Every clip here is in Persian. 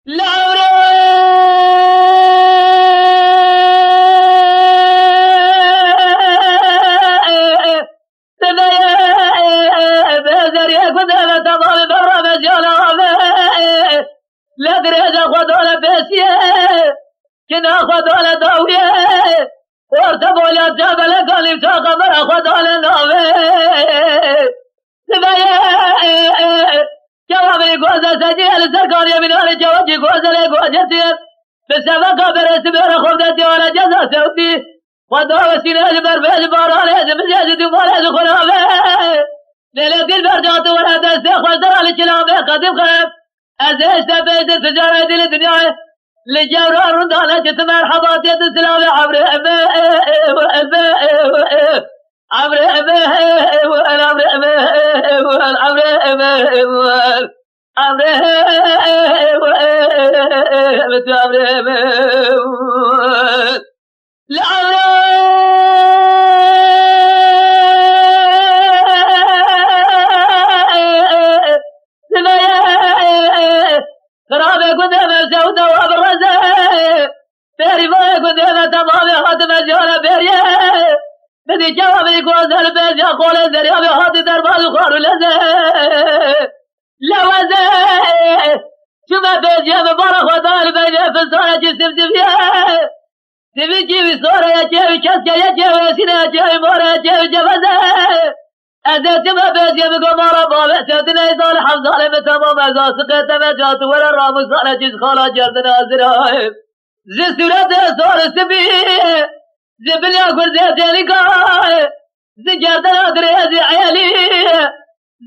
لعمري لا دريجة خدونا بيسيه كنا خدونا داوية وارتبوا يا جبل قالي بشاقة مرا خدونا ناوي سبايا جوابي قوزة سجيل سرقان يميناني جواجي قوزة لي قوزتين بسبقة برس بير خبزتي وانا جزا سودي خدونا سيناج بربيج بارانيج مجاج دمانيج خنابي ليلة البرجات وانا دستي خوزر على كلامي قديم خيب ازيش تبيت التجارة دي للدنيا لجورة رندانة جت مرحبات يد السلام عمري عمري خرابي قدام الجودة وابرزه بيري باي قدام تمامي خاتم الجولة بيري بدي جوابي قوز البيت يقول انزل يا بيخاطي دربال وخارو لزه لوزه شما بيت يا مبارك وضال بين فلسانة جسم دفيا دفي جيبي صورة يا جيبي كسكة يا جيبي سنة يا جيبي مورة يا جيبي جبزه أزيت ما بيت يا مقمارة بابا سيدنا يزال حمزة لمتمام أزا سقيت مجات ولا الرامو صالة جيز خالا جردنا أزرائب زي سورة صار السبي زي بليا قرزي تيليقاي زي جردنا أدري زي عيالي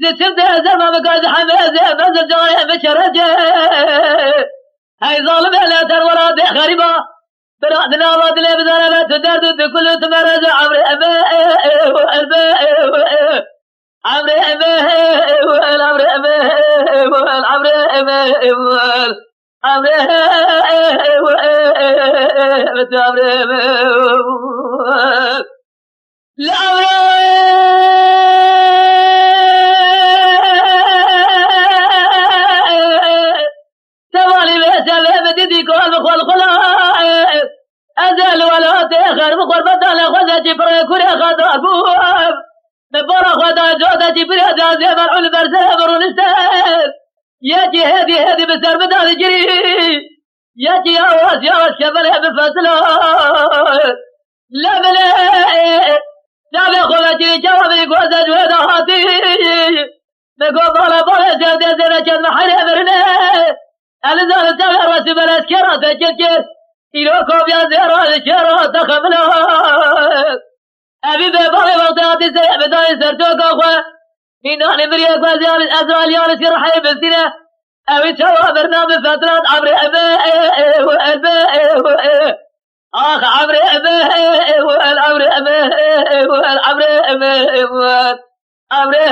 زي سبت زرما مقاز حميزي بزل جاري بشرجي هاي ظالم لا تنورا دي خريبا برادنا وادلي بدانا تدرد بكل تمرز عمري عمري توالي بيسا بديدي كل مخول خلاص أزل ولا تأخر مخور بدل خذ جبري كوري خذ نبارا خدا جودا جبري جازي مرعون برزه برون استهل يجي هدي بسر بدال جري يجي يواس شبله بفصله لا بلا لا خدا جري جوابي قوزة جودا هاتي نقو بالا جودة زينا جد محري برنه ألزال تغير وسبل اسكرات جلجل إلوكو بيا زيرا الشيرا تخمنا أبي ببالي وقتاتي سيء بداي سرتوك أخوة إناني مريك وزيان أزرال يانس يرحي بالسنة أبي شوا برنامج فترات عمري آخ عمري عمري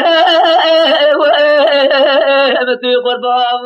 قربان